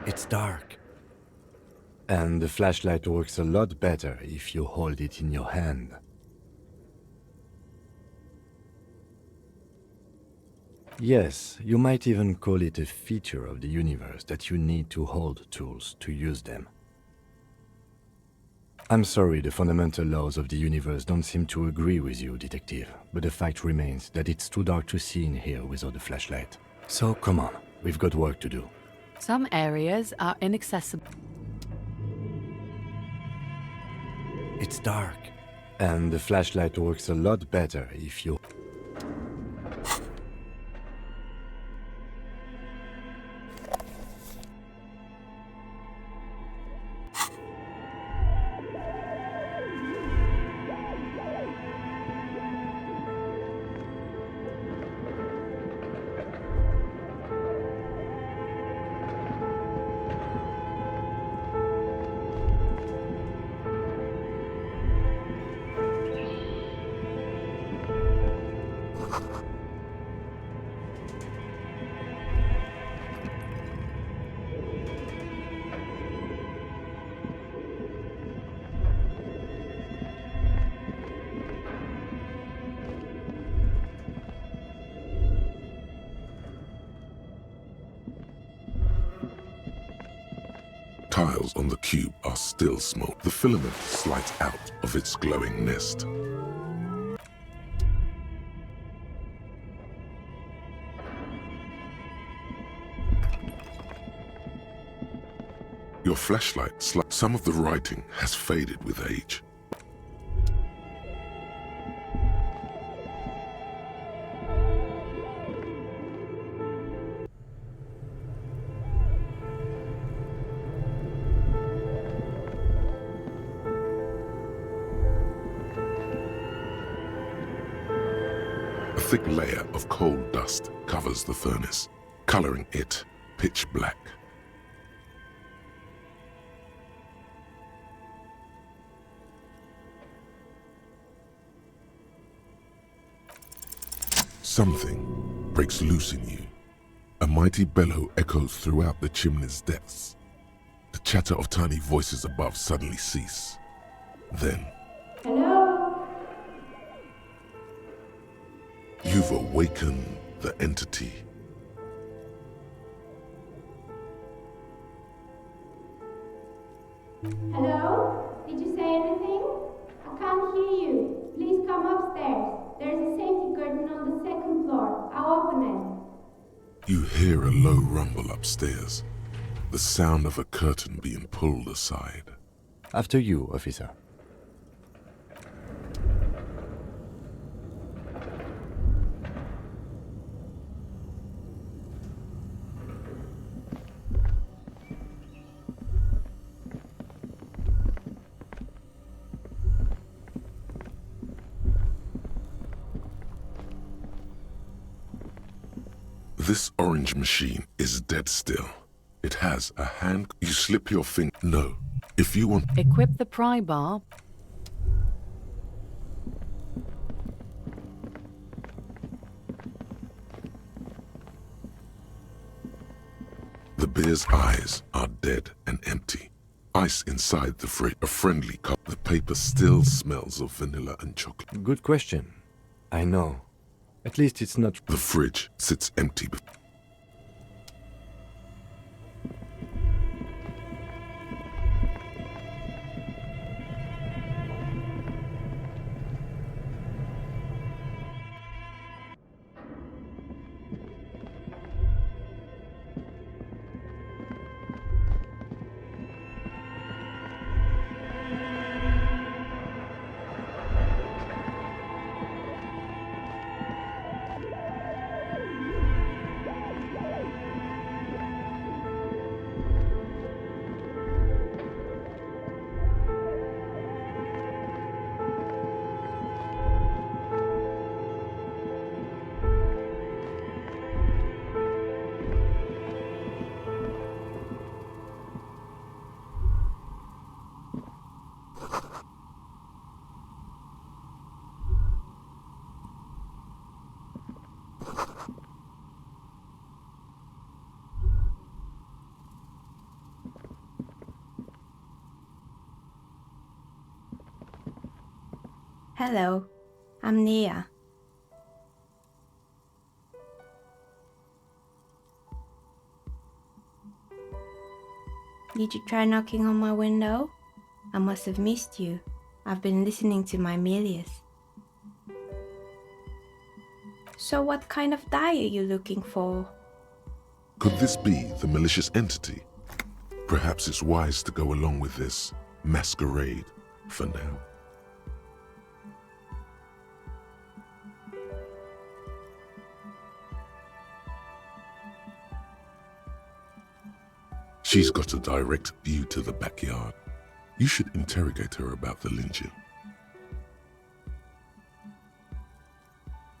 It's dark. And the flashlight works a lot better if you hold it in your hand. Yes, you might even call it a feature of the universe that you need to hold tools to use them. I'm sorry the fundamental laws of the universe don't seem to agree with you, Detective, but the fact remains that it's too dark to see in here without a flashlight. So come on, we've got work to do. Some areas are inaccessible. It's dark. And the flashlight works a lot better if you... Tiles on the cube are still smoke. The filament slides out of its glowing nest. Your flashlight some of the writing has faded with age. A thick layer of coal dust covers the furnace, coloring it pitch black. Something breaks loose in you. A mighty bellow echoes throughout the chimney's depths. The chatter of tiny voices above suddenly cease. Then, Hello? you've awakened the entity. Hello? Did you say anything? I can't hear you. Please come upstairs. There's a safety curtain on the second floor. I'll open it. You hear a low rumble upstairs, the sound of a curtain being pulled aside. After you, officer. This orange machine is dead still. It has a hand. You slip your finger. No. If you want. Equip the pry bar. The bear's eyes are dead and empty. Ice inside the fridge. A friendly cup. The paper still smells of vanilla and chocolate. Good question. I know. At least it's not... The fridge sits empty. Hello, I'm Nia. Did you try knocking on my window? I must have missed you. I've been listening to my Milius. So what kind of die are you looking for? Could this be the malicious entity? Perhaps it's wise to go along with this masquerade for now. She's got a direct view to the backyard. You should interrogate her about the lynching.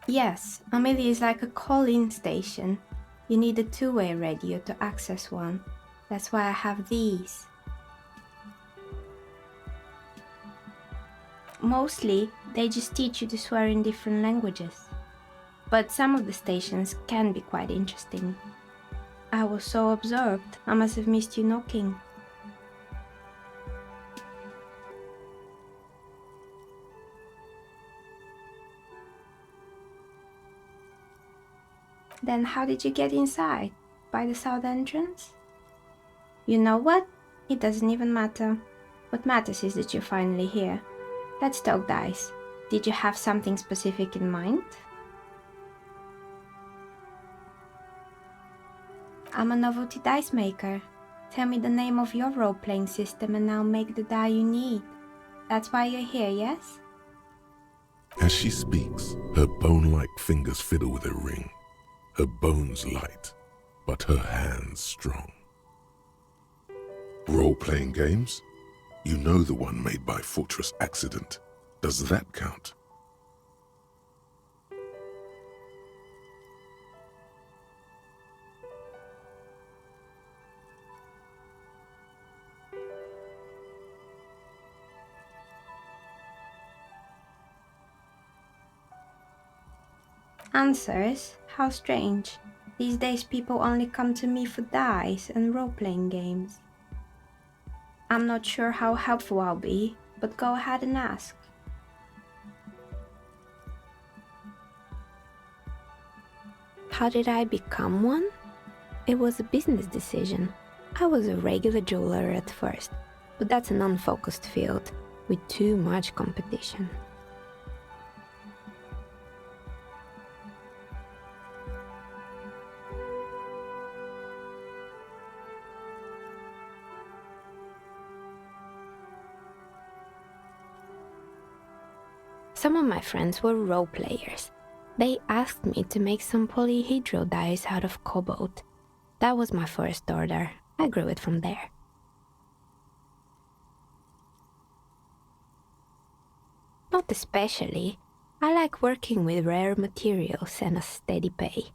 Yes, Amelia is like a call-in station. You need a two-way radio to access one. That's why I have these. Mostly, they just teach you to swear in different languages. But some of the stations can be quite interesting. I was so absorbed, I must have missed you knocking. Then how did you get inside? By the south entrance? You know what? It doesn't even matter. What matters is that you're finally here. Let's talk dice. Did you have something specific in mind? I'm a novelty dice maker. Tell me the name of your role-playing system and I'll make the die you need. That's why you're here, yes? As she speaks, her bone-like fingers fiddle with a ring. Her bones light, but her hands strong. Role-playing games? You know the one made by Fortress Accident. Does that count? Answers? How strange. These days people only come to me for dice and role-playing games. I'm not sure how helpful I'll be, but go ahead and ask. How did I become one? It was a business decision. I was a regular jeweler at first, but that's an unfocused field with too much competition. Some of my friends were role players. They asked me to make some polyhedral dice out of cobalt. That was my first order. I grew it from there. Not especially. I like working with rare materials and a steady pay.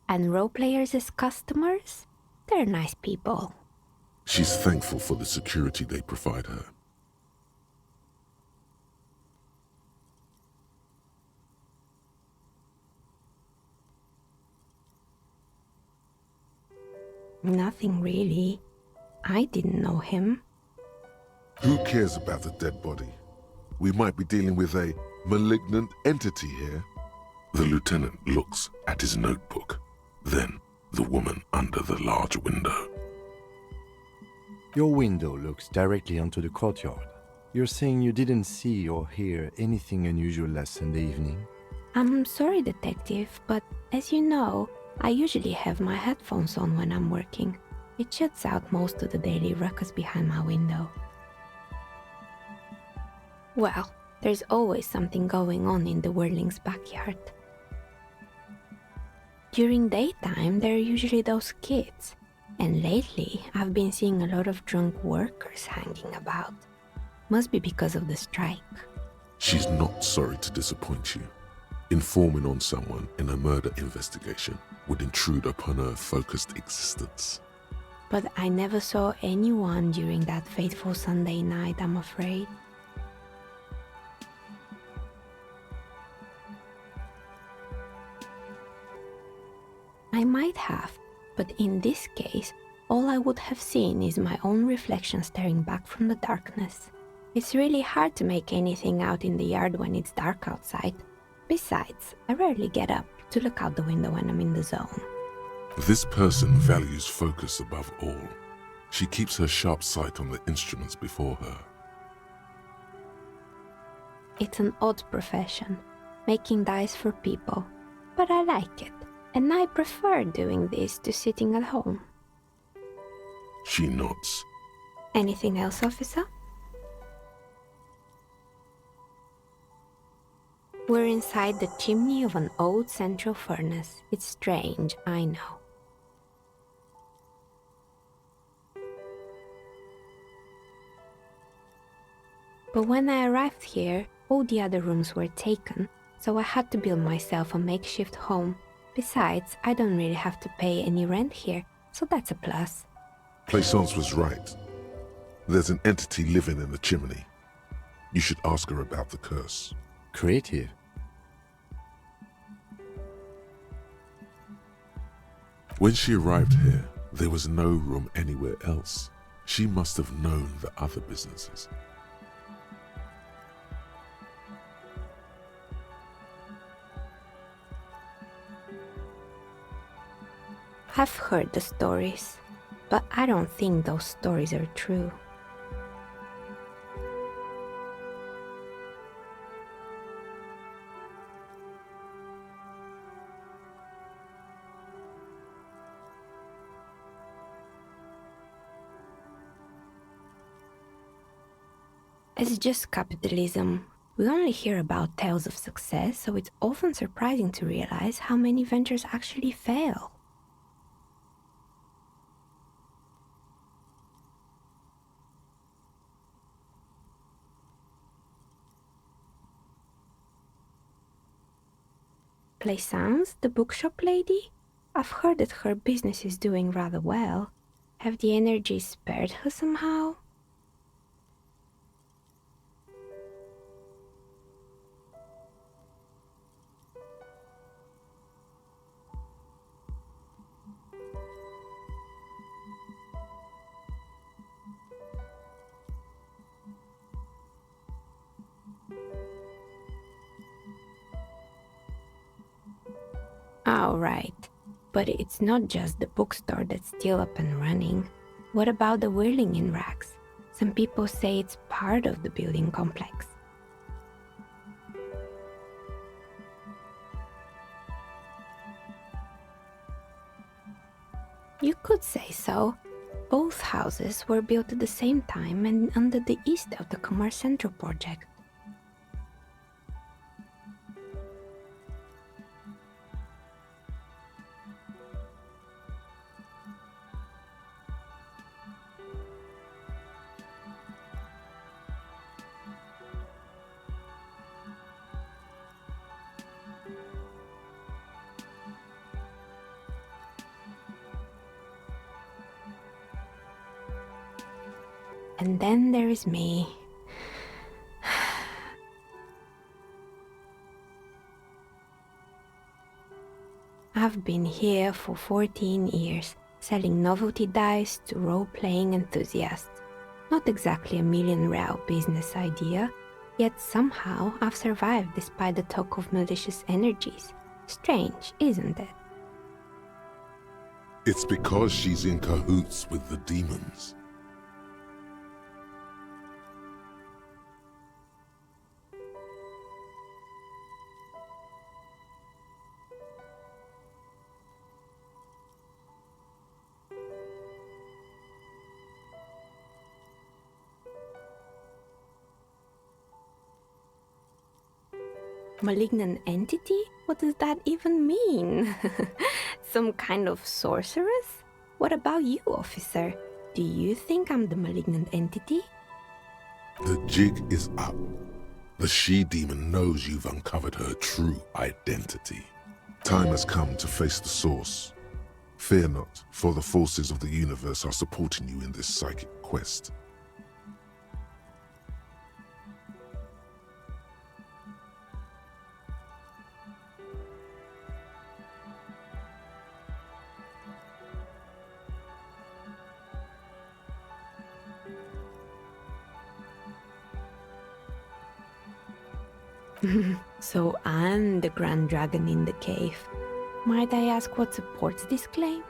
And role players as customers? They're nice people. She's thankful for the security they provide her. Nothing really. I didn't know him. Who cares about the dead body? We might be dealing with a malignant entity here. The lieutenant looks at his notebook, then the woman under the large window. Your window looks directly onto the courtyard. You're saying you didn't see or hear anything unusual last Sunday evening? I'm sorry, detective, but as you know, I usually have my headphones on when I'm working. It shuts out most of the daily ruckus behind my window. Well, there's always something going on in the Whirling's backyard. During daytime, there are usually those kids. And lately, I've been seeing a lot of drunk workers hanging about. Must be because of the strike. She's not sorry to disappoint you. Informing on someone in a murder investigation would intrude upon her focused existence. But I never saw anyone during that fateful Sunday night, I'm afraid. I might have, but in this case, all I would have seen is my own reflection staring back from the darkness. It's really hard to make anything out in the yard when it's dark outside. Besides, I rarely get up to look out the window when I'm in the zone. This person values focus above all. She keeps her sharp sight on the instruments before her. It's an odd profession, making dice for people, but I like it, and I prefer doing this to sitting at home. She nods. Anything else, officer? We're inside the chimney of an old central furnace. It's strange, I know. But when I arrived here, all the other rooms were taken, so I had to build myself a makeshift home. Besides, I don't really have to pay any rent here, so that's a plus. Plaisance was right. There's an entity living in the chimney. You should ask her about the curse. Creative. When she arrived here, there was no room anywhere else. She must have known the other businesses. I've heard the stories, but I don't think those stories are true. It's just capitalism. We only hear about tales of success, so it's often surprising to realize how many ventures actually fail. Plaisance, the bookshop lady? I've heard that her business is doing rather well. Have the energies spared her somehow? Oh, right. But it's not just the bookstore that's still up and running. What about the whirling in racks? Some people say it's part of the building complex. You could say so. Both houses were built at the same time and under the east of the Commerce Central project. And then there is me. I've been here for 14 years, selling novelty dice to role-playing enthusiasts. Not exactly a million-real business idea, yet somehow I've survived despite the talk of malicious energies. Strange, isn't it? It's because she's in cahoots with the demons. Malignant entity? What does that even mean? Some kind of sorceress? What about you, officer? Do you think I'm the malignant entity? The jig is up. The she-demon knows you've uncovered her true identity. Time has come to face the source. Fear not, for the forces of the universe are supporting you in this psychic quest. So I'm the grand dragon in the cave. Might I ask what supports this claim?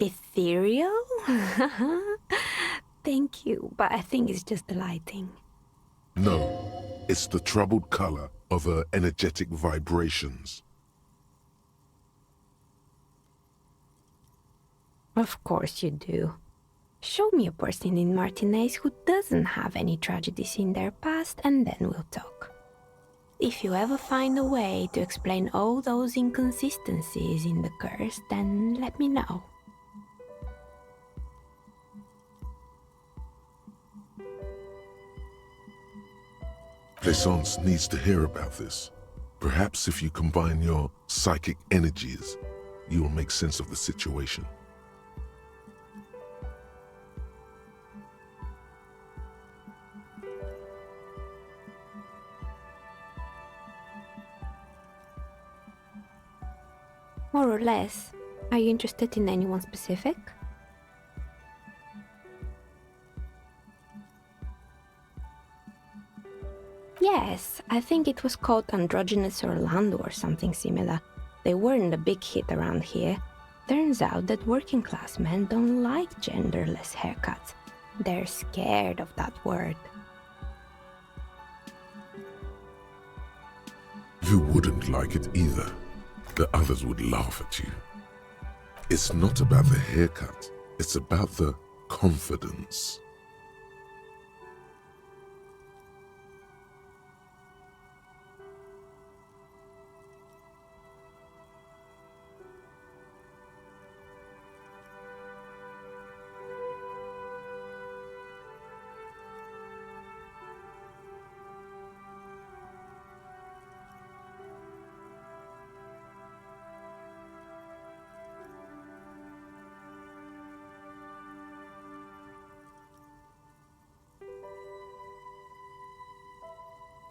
Ethereal? Thank you, but I think it's just the lighting. No, it's the troubled color of her energetic vibrations. Of course you do. Show me a person in Martinez who doesn't have any tragedies in their past, and then we'll talk. If you ever find a way to explain all those inconsistencies in the curse, then let me know. Plaisance needs to hear about this. Perhaps if you combine your psychic energies, you will make sense of the situation. More or less. Are you interested in anyone specific? Yes, I think it was called Androgynous Orlando or something similar. They weren't a big hit around here. Turns out that working class men don't like genderless haircuts. They're scared of that word. You wouldn't like it either. The others would laugh at you. It's not about the haircut, it's about the confidence.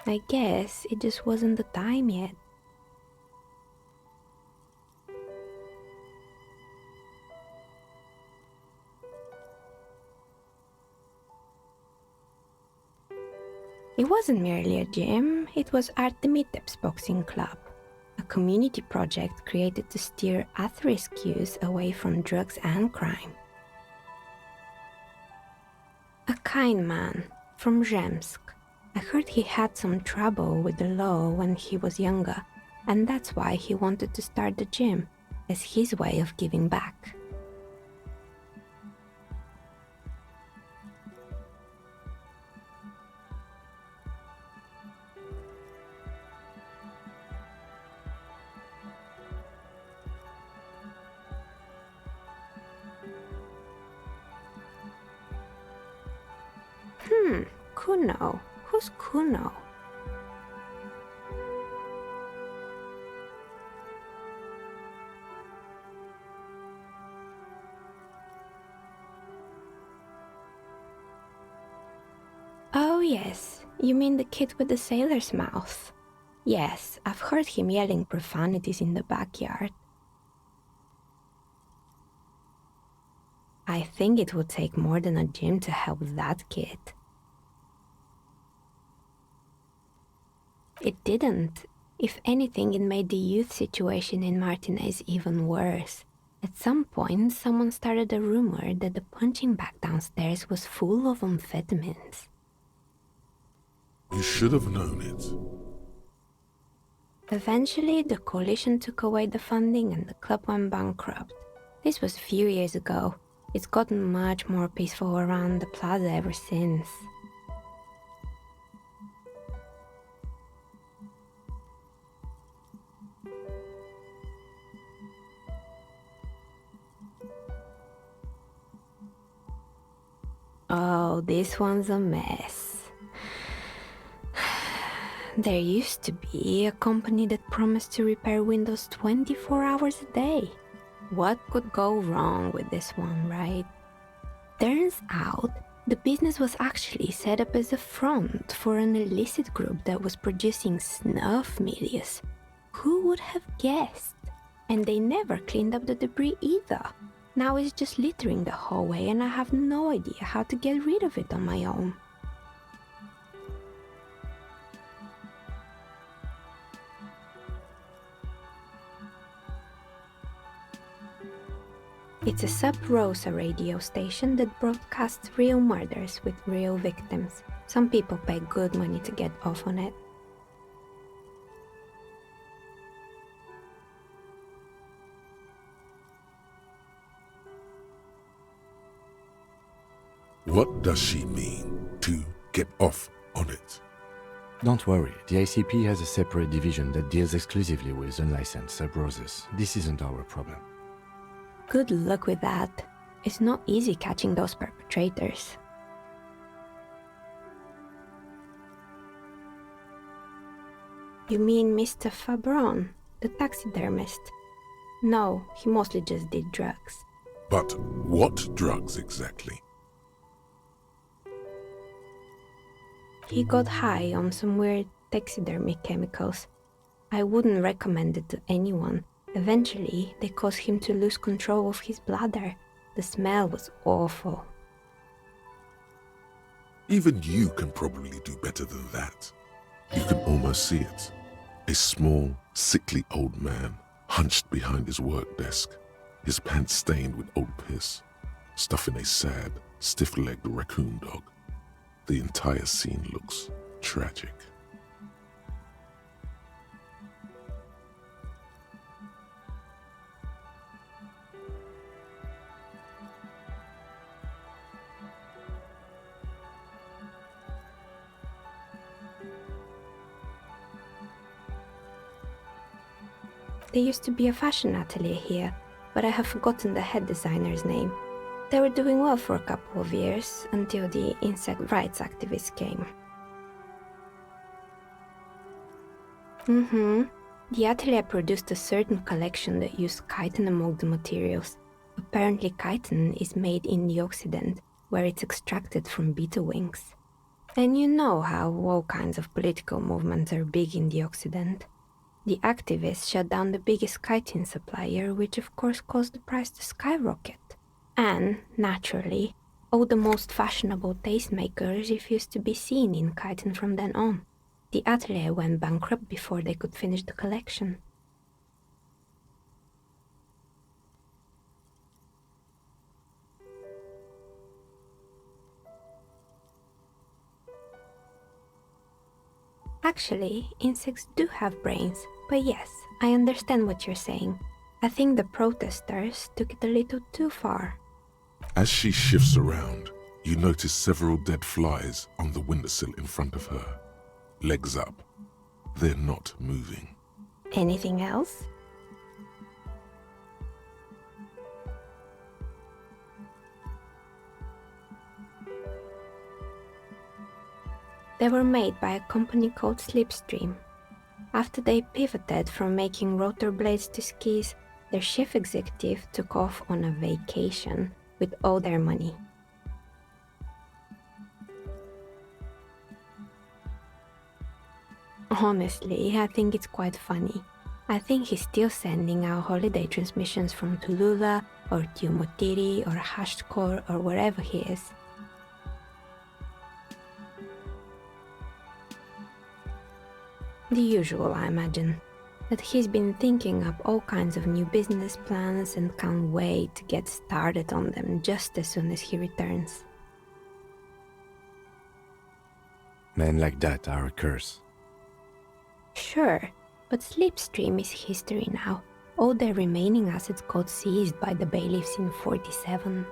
I guess it just wasn't the time yet. It wasn't merely a gym, it was Artemitep's boxing club, a community project created to steer at-risk youth away from drugs and crime. A kind man from Zemsk. I heard he had some trouble with the law when he was younger, and that's why he wanted to start the gym, as his way of giving back. Kuno. Who's Kuno? Oh yes, you mean the kid with the sailor's mouth. Yes, I've heard him yelling profanities in the backyard. I think it would take more than a gym to help that kid. It didn't. If anything, it made the youth situation in Martinez even worse. At some point, someone started a rumor that the punching bag downstairs was full of amphetamines. You should have known it. Eventually, the coalition took away the funding and the club went bankrupt. This was a few years ago. It's gotten much more peaceful around the plaza ever since. Oh, this one's a mess. There used to be a company that promised to repair windows 24 hours a day. What could go wrong with this one, right? Turns out, the business was actually set up as a front for an illicit group that was producing snuff medias. Who would have guessed? And they never cleaned up the debris either. Now it's just littering the hallway and I have no idea how to get rid of it on my own. It's a Sub Rosa radio station that broadcasts real murders with real victims. Some people pay good money to get off on it. What does she mean, to get off on it? Don't worry, the ICP has a separate division that deals exclusively with unlicensed sub-roses. This isn't our problem. Good luck with that. It's not easy catching those perpetrators. You mean Mr. Fabron, the taxidermist? No, he mostly just did drugs. But what drugs exactly? He got high on some weird taxidermy chemicals. I wouldn't recommend it to anyone. Eventually, they caused him to lose control of his bladder. The smell was awful. Even you can probably do better than that. You can almost see it. A small, sickly old man, hunched behind his work desk, his pants stained with old piss, stuffing a sad, stiff-legged raccoon dog. The entire scene looks tragic. There used to be a fashion atelier here, but I have forgotten the head designer's name. They were doing well for a couple of years, until the insect rights activists came. The atelier produced a certain collection that used chitin among the materials. Apparently chitin is made in the Occident, where it's extracted from beetle wings. And you know how all kinds of political movements are big in the Occident. The activists shut down the biggest chitin supplier, which of course caused the price to skyrocket. And, naturally, all the most fashionable tastemakers refused to be seen in chitin from then on. The atelier went bankrupt before they could finish the collection. Actually, insects do have brains, but yes, I understand what you're saying. I think the protesters took it a little too far. As she shifts around, you notice several dead flies on the windowsill in front of her. Legs up. They're not moving. Anything else? They were made by a company called Slipstream. After they pivoted from making rotor blades to skis, their chief executive took off on a vacation with all their money. Honestly, I think it's quite funny. I think he's still sending out holiday transmissions from Tulula or Tiumotiri or Hashtkor or wherever he is. The usual, I imagine. That he's been thinking up all kinds of new business plans and can't wait to get started on them just as soon as he returns. Men like that are a curse. Sure, but Slipstream is history now. All their remaining assets got seized by the bailiffs in 47.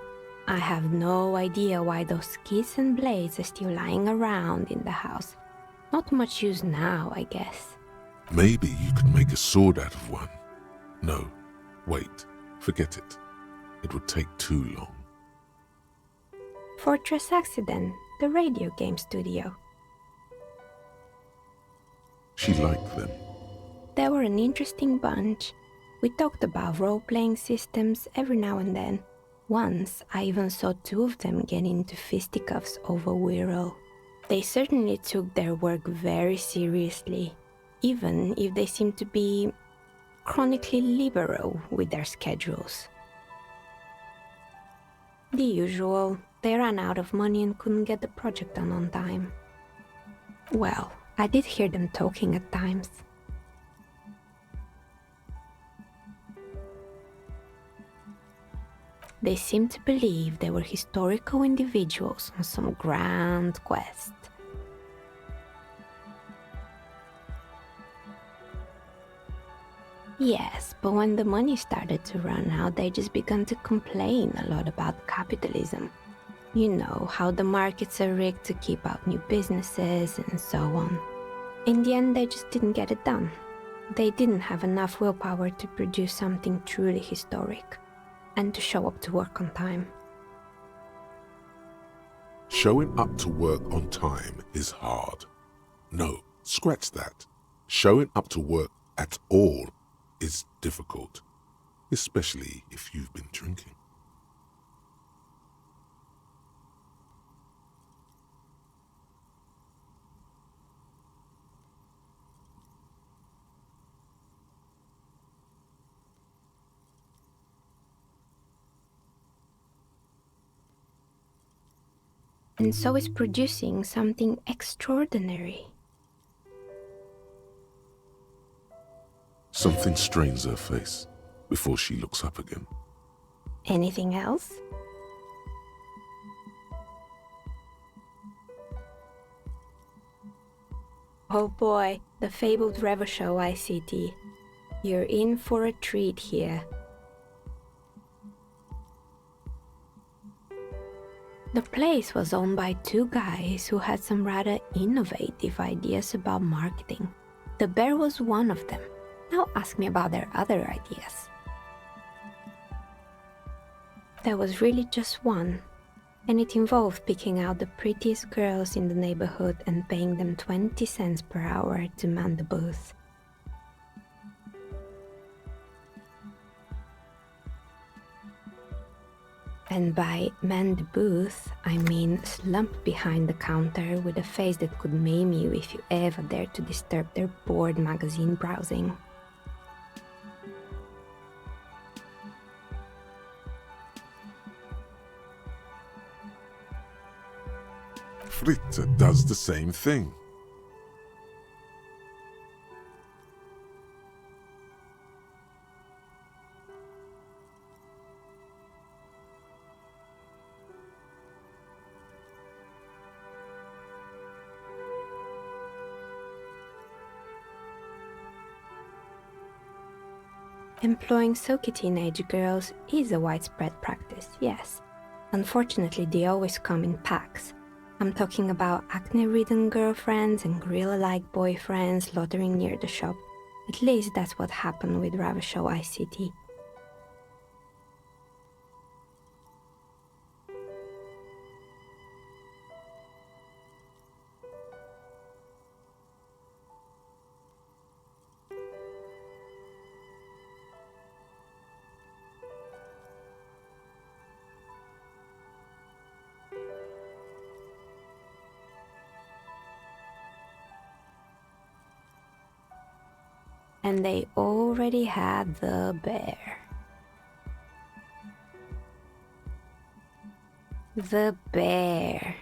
I have no idea why those skis and blades are still lying around in the house. Not much use now, I guess. Maybe you could make a sword out of one. No, wait, forget it. It would take too long. Fortress Accident, the radio game studio. She liked them. They were an interesting bunch. We talked about role-playing systems every now and then. Once, I even saw two of them get into fisticuffs over Wirral. They certainly took their work very seriously, even if they seemed to be chronically liberal with their schedules. The usual, they ran out of money and couldn't get the project done on time. Well, I did hear them talking at times. They seemed to believe they were historical individuals on some grand quest. Yes, but when the money started to run out, they just began to complain a lot about capitalism. You know, how the markets are rigged to keep out new businesses and so on. In the end, they just didn't get it done. They didn't have enough willpower to produce something truly historic, and to show up to work on time. Showing up to work on time is hard. No, scratch that. Showing up to work at all is difficult, especially if you've been drinking. And so is producing something extraordinary. Something strains her face before she looks up again. Anything else? Oh boy, the fabled Revachol ICT. You're in for a treat here. The place was owned by two guys who had some rather innovative ideas about marketing. The bear was one of them. Now ask me about their other ideas. There was really just one, and it involved picking out the prettiest girls in the neighborhood and paying them 20 cents per hour to man the booth. And by man the booth, I mean slump behind the counter with a face that could maim you if you ever dared to disturb their bored magazine browsing. Fritta does the same thing. Employing silky teenage girls is a widespread practice, yes. Unfortunately, they always come in packs. I'm talking about acne-ridden girlfriends and gorilla-like boyfriends loitering near the shop. At least that's what happened with Revachol ICT. And they already had the bear. The bear.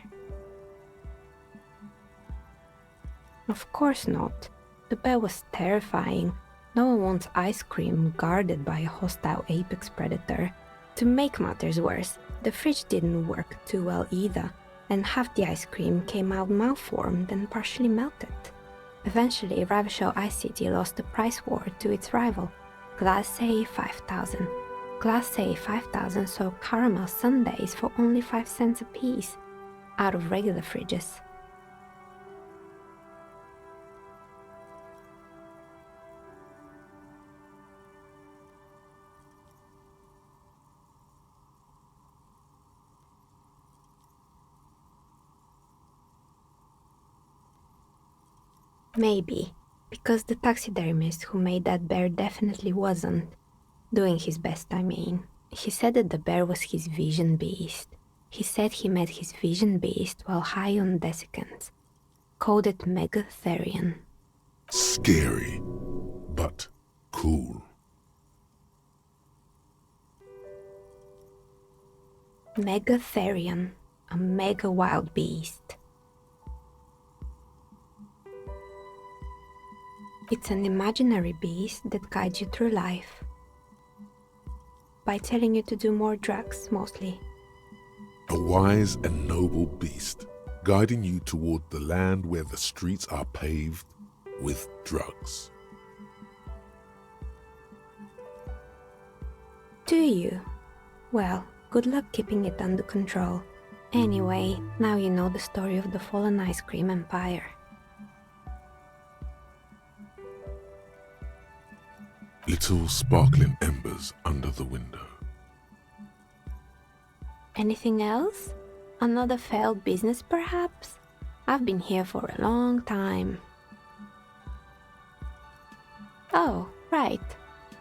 Of course not. The bear was terrifying. No one wants ice cream guarded by a hostile apex predator. To make matters worse, the fridge didn't work too well either, and half the ice cream came out malformed and partially melted. Eventually, Revachol ICT lost the price war to its rival, Class A 5000. Class A 5000 sold caramel sundaes for only 5 cents a piece, out of regular fridges. Maybe, because the taxidermist who made that bear definitely wasn't. Doing his best, I mean. He said that the bear was his vision beast. He said he met his vision beast while high on desiccants. Called it Megatherion. Scary, but cool. Megatherion, a mega wild beast. It's an imaginary beast that guides you through life. By telling you to do more drugs, mostly. A wise and noble beast, guiding you toward the land where the streets are paved with drugs. Do you? Well, good luck keeping it under control. Anyway, now you know the story of the fallen ice cream empire. Little sparkling embers under the window. Anything else? Another failed business, perhaps? I've been here for a long time. Oh, right.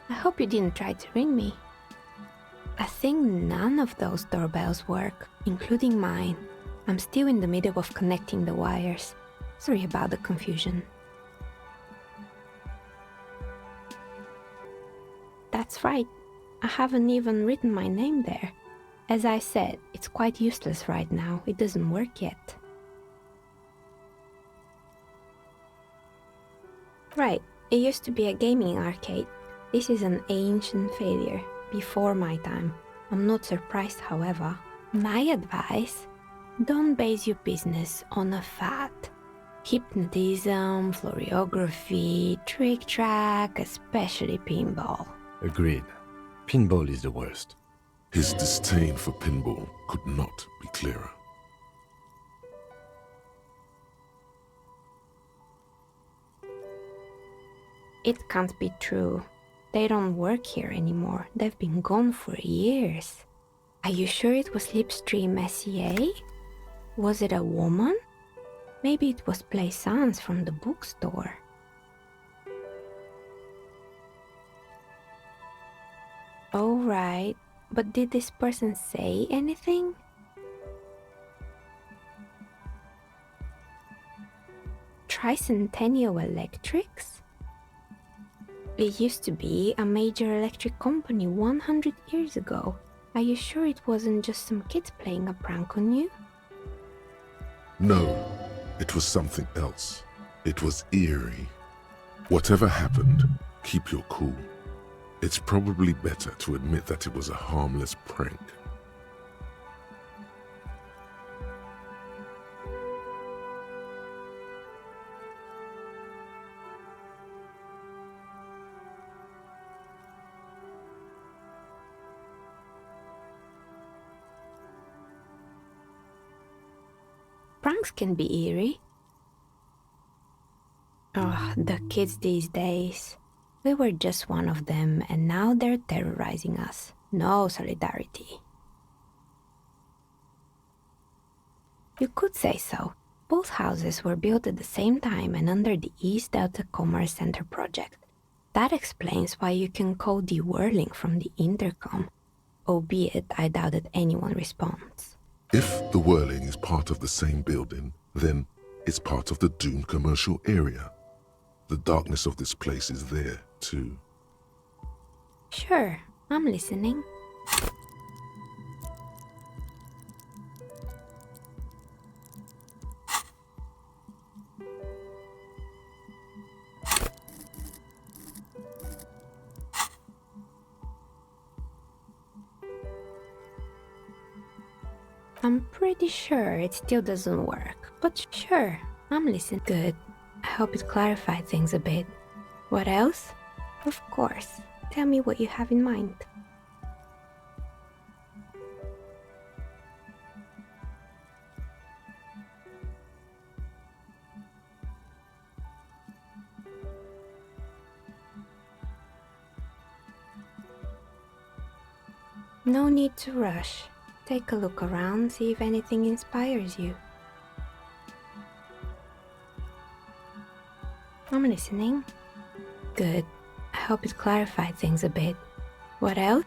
I hope you didn't try to ring me. I think none of those doorbells work, including mine. I'm still in the middle of connecting the wires. Sorry about the confusion. That's right. I haven't even written my name there. As I said, it's quite useless right now. It doesn't work yet. Right. It used to be a gaming arcade. This is an ancient failure, before my time. I'm not surprised, however. My advice? Don't base your business on a fad. Hypnotism, floriography, trick-track, especially pinball. Agreed. Pinball is the worst. His disdain for pinball could not be clearer. It can't be true. They don't work here anymore. They've been gone for years. Are you sure it was Slipstream SEA? Was it a woman? Maybe it was Plaisance from the bookstore. Oh, right. But did this person say anything? Tricentennial Electrics? It used to be a major electric company 100 years ago. Are you sure it wasn't just some kids playing a prank on you? No, it was something else. It was eerie. Whatever happened, keep your cool. It's probably better to admit that it was a harmless prank. Pranks can be eerie. Oh, the kids these days. We were just one of them, and now they're terrorizing us. No solidarity. You could say so. Both houses were built at the same time and under the East Delta Commerce Center project. That explains why you can call the whirling from the intercom, albeit I doubt that anyone responds. If the whirling is part of the same building, then it's part of the Dune commercial area. The darkness of this place is there, too. Sure, I'm listening. I'm pretty sure it still doesn't work, but sure, I'm listening. Good. I hope it clarified things a bit. What else? Of course. Tell me what you have in mind. No need to rush. Take a look around, see if anything inspires you. I'm listening. Good. I hope it clarified things a bit. What else?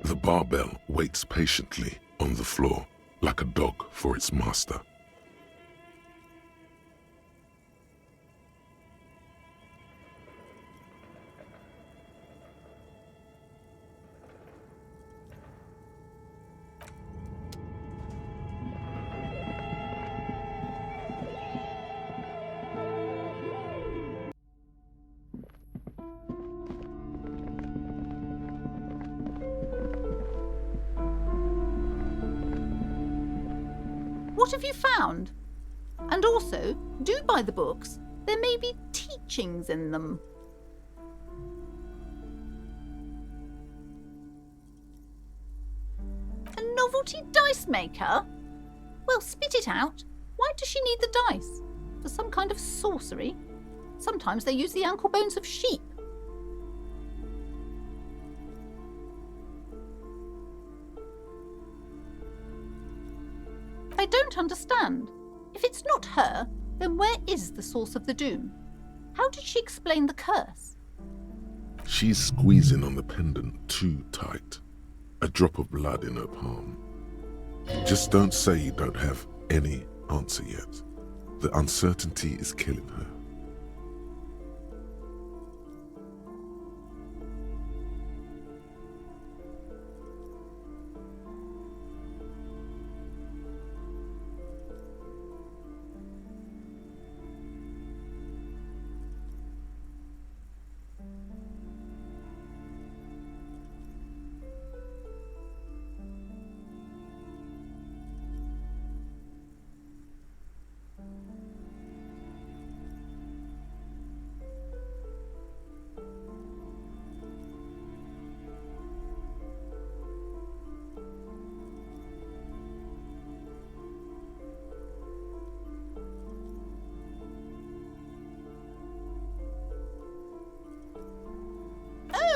The barbell waits patiently on the floor, like a dog for its master. What have you found? And also, do buy the books. There may be teachings in them. A novelty dice maker? Well, spit it out. Why does she need the dice? For some kind of sorcery? Sometimes they use the ankle bones of sheep. I don't understand. If it's not her, then where is the source of the doom? How did she explain the curse? She's squeezing on the pendant too tight. A drop of blood in her palm. Just don't say you don't have any answer yet. The uncertainty is killing her.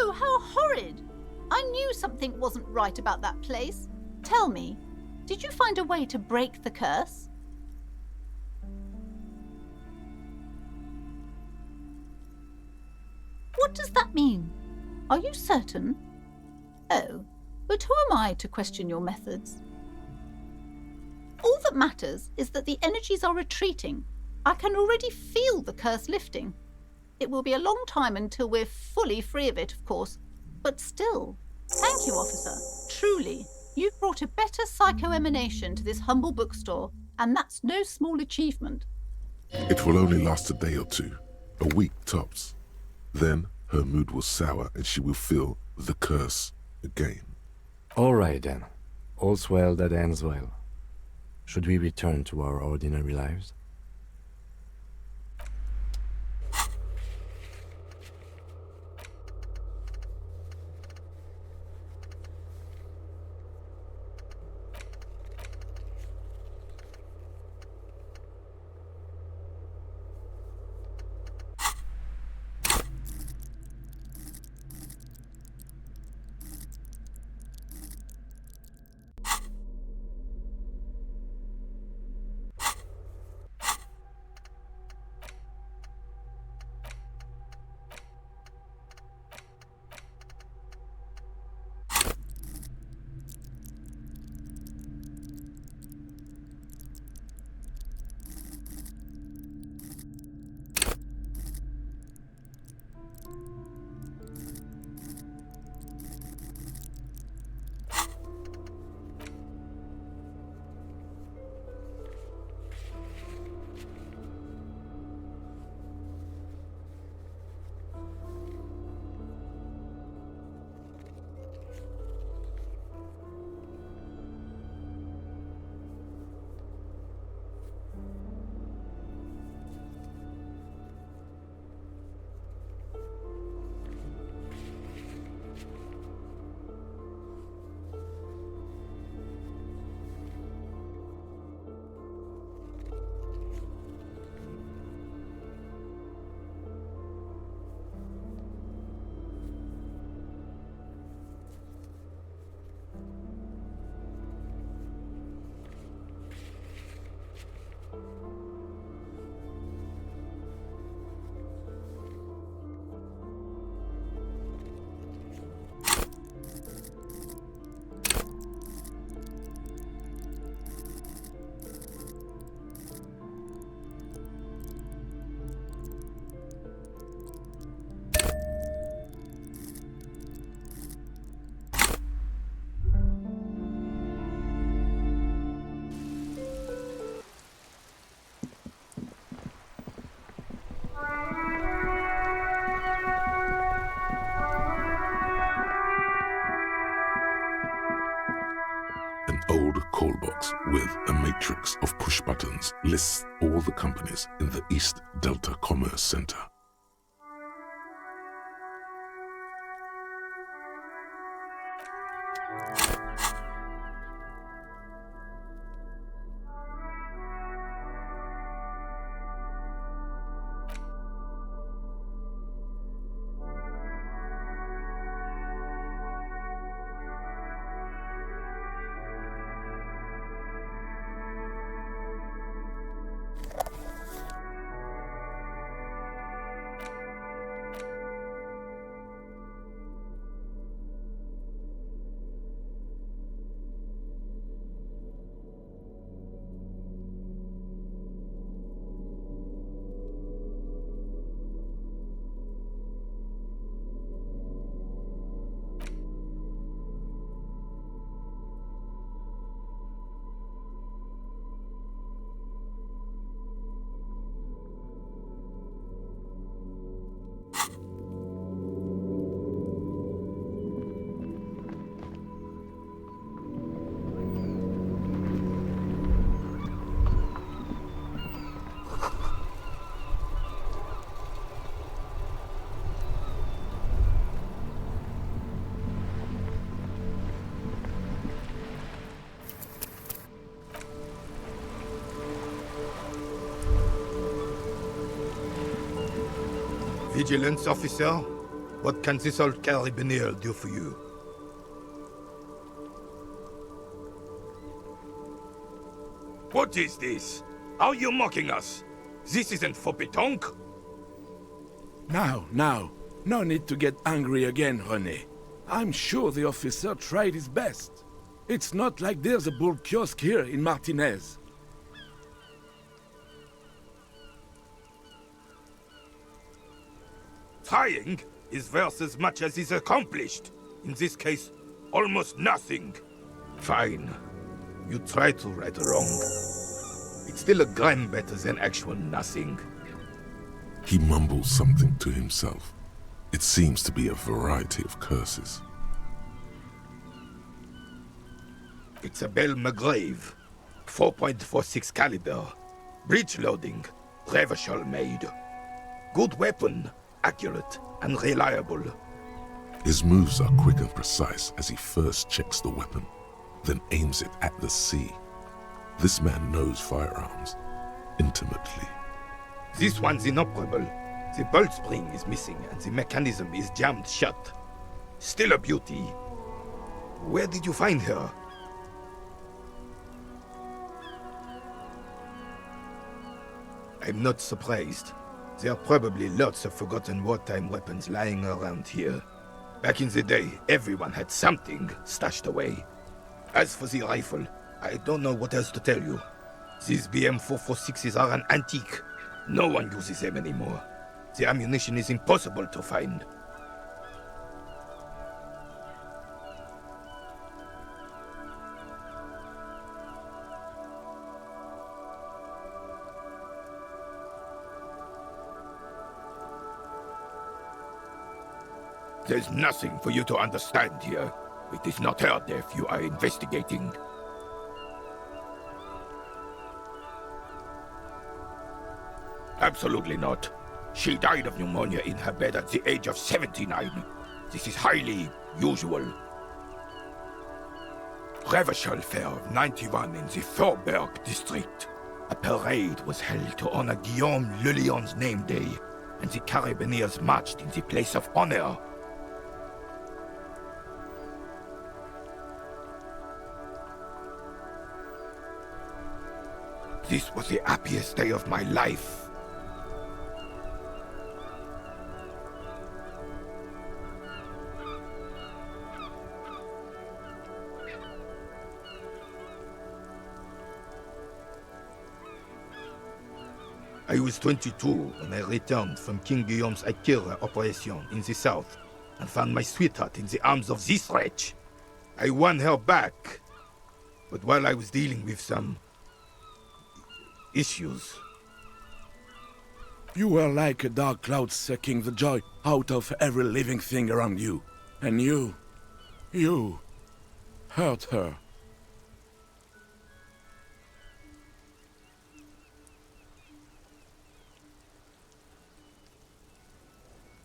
Oh, how horrid! I knew something wasn't right about that place. Tell me, did you find a way to break the curse? What does that mean? Are you certain? Oh, but who am I to question your methods? All that matters is that the energies are retreating. I can already feel the curse lifting. It will be a long time until we're fully free of it, of course, but still. Thank you, officer. Truly, you've brought a better psycho-emanation to this humble bookstore, and that's no small achievement. It will only last a day or two, a week tops. Then her mood will sour and she will feel the curse again. All right then. All's well that ends well. Should we return to our ordinary lives? old call box with a matrix of push buttons lists all the companies in the East Delta Commerce Center. Vigilance officer, what can this old carabiner do for you? What is this? Are you mocking us? This isn't for pétanque. Now, no need to get angry again, René. I'm sure the officer tried his best. It's not like there's a bull kiosk here in Martinez. Trying is worth as much as is accomplished. In this case, almost nothing. Fine. You try to right a wrong. It's still a gram better than actual nothing. He mumbles something to himself. It seems to be a variety of curses. It's a Bell McGrave. 4.46 caliber. Breech loading. Revachol made. Good weapon. Accurate and reliable. His moves are quick and precise as he first checks the weapon, then aims it at the sea. This man knows firearms intimately. This one's inoperable. The bolt spring is missing and the mechanism is jammed shut. Still a beauty. Where did you find her? I'm not surprised. There are probably lots of forgotten wartime weapons lying around here. Back in the day, everyone had something stashed away. As for the rifle, I don't know what else to tell you. These BM-446s are an antique. No one uses them anymore. The ammunition is impossible to find. There's nothing for you to understand here. It is not her death you are investigating. Absolutely not. She died of pneumonia in her bed at the age of 79. This is highly usual. Revachol Fair of 91 in the Thorberg district. A parade was held to honor Guillaume Le Lion's name day, and the Carabineers marched in the place of honor. This was the happiest day of my life. I was 22 when I returned from King Guillaume's Akira operation in the south and found my sweetheart in the arms of this wretch. I won her back, but while I was dealing with some issues. You were like a dark cloud sucking the joy out of every living thing around you. And you hurt her.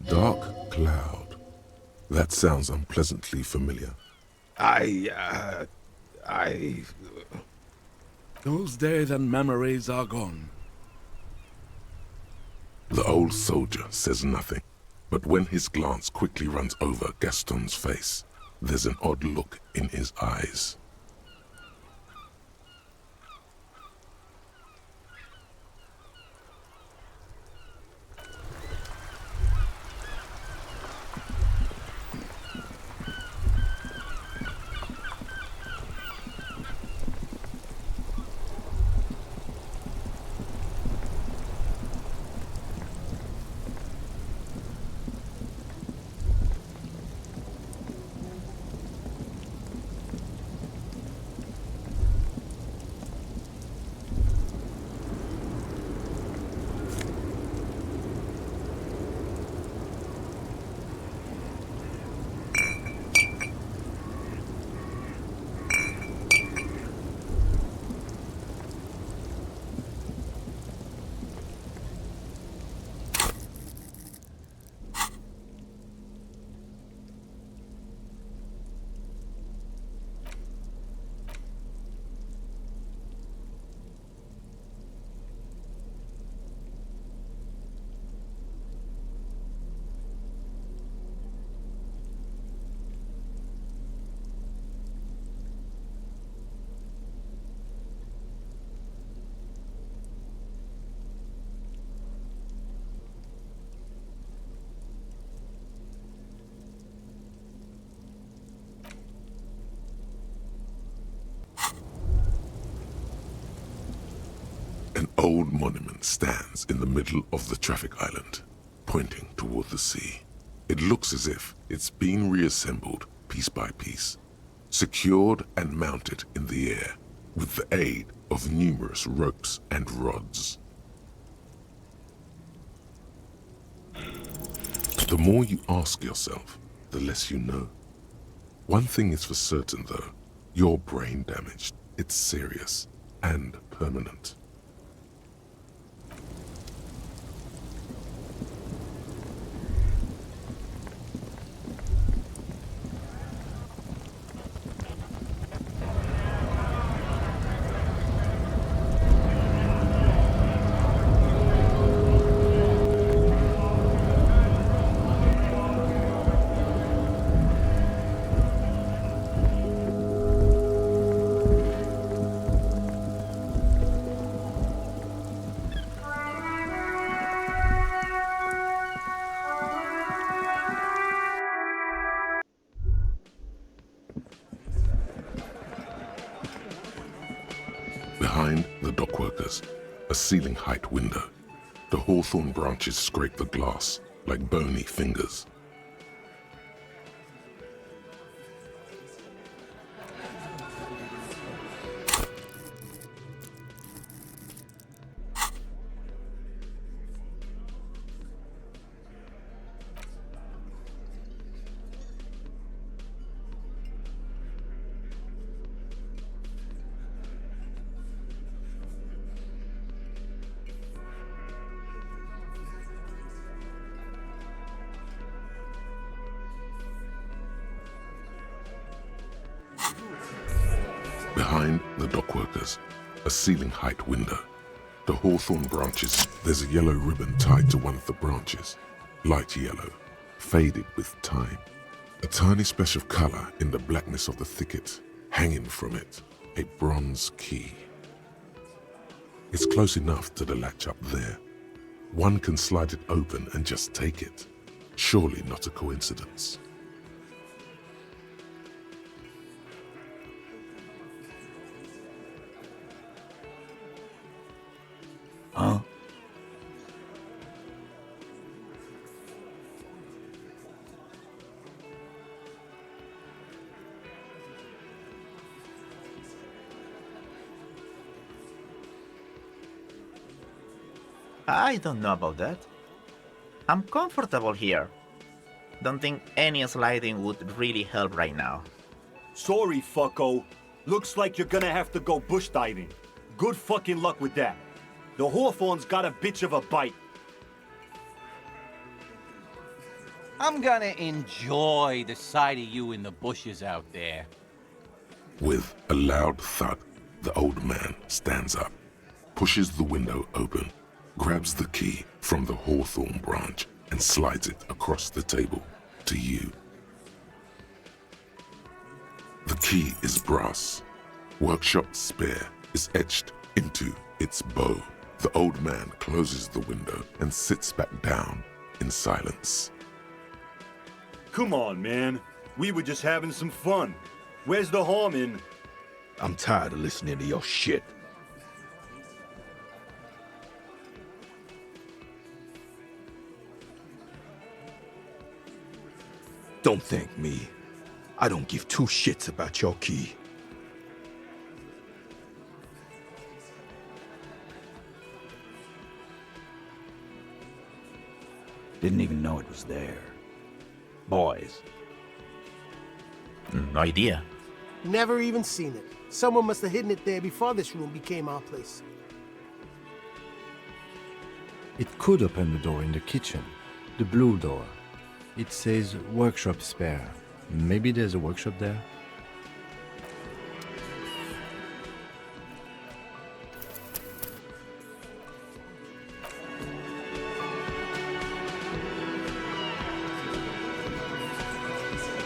Dark cloud. That sounds unpleasantly familiar. Those days and memories are gone. The old soldier says nothing, but when his glance quickly runs over Gaston's face, there's an odd look in his eyes. An old monument stands in the middle of the traffic island, pointing toward the sea. It looks as if it's been reassembled piece by piece, secured and mounted in the air with the aid of numerous ropes and rods. The more you ask yourself, the less you know. One thing is for certain though, you're brain damaged. It's serious and permanent. Behind the dockworkers, a ceiling-height window. The hawthorn branches scrape the glass like bony fingers. Behind the dockworkers, a ceiling-height window. The hawthorn branches, there's a yellow ribbon tied to one of the branches. Light yellow, faded with time. A tiny splash of color in the blackness of the thicket. Hanging from it, a bronze key. It's close enough to the latch up there. One can slide it open and just take it. Surely not a coincidence. Huh? I don't know about that. I'm comfortable here. Don't think any sliding would really help right now. Sorry, fucko. Looks like you're gonna have to go bush diving. Good fucking luck with that. The hawthorn's got a bitch of a bite. I'm gonna enjoy the sight of you in the bushes out there. With a loud thud, the old man stands up, pushes the window open, grabs the key from the hawthorn branch, and slides it across the table to you. The key is brass. Workshop spare is etched into its bow. The old man closes the window and sits back down in silence. Come on, man. We were just having some fun. Where's the harm in... I'm tired of listening to your shit. Don't thank me. I don't give two shits about your key. Didn't even know it was there. Boys. No idea. Never even seen it. Someone must have hidden it there before this room became our place. It could open the door in the kitchen. The blue door. It says workshop spare. Maybe there's a workshop there?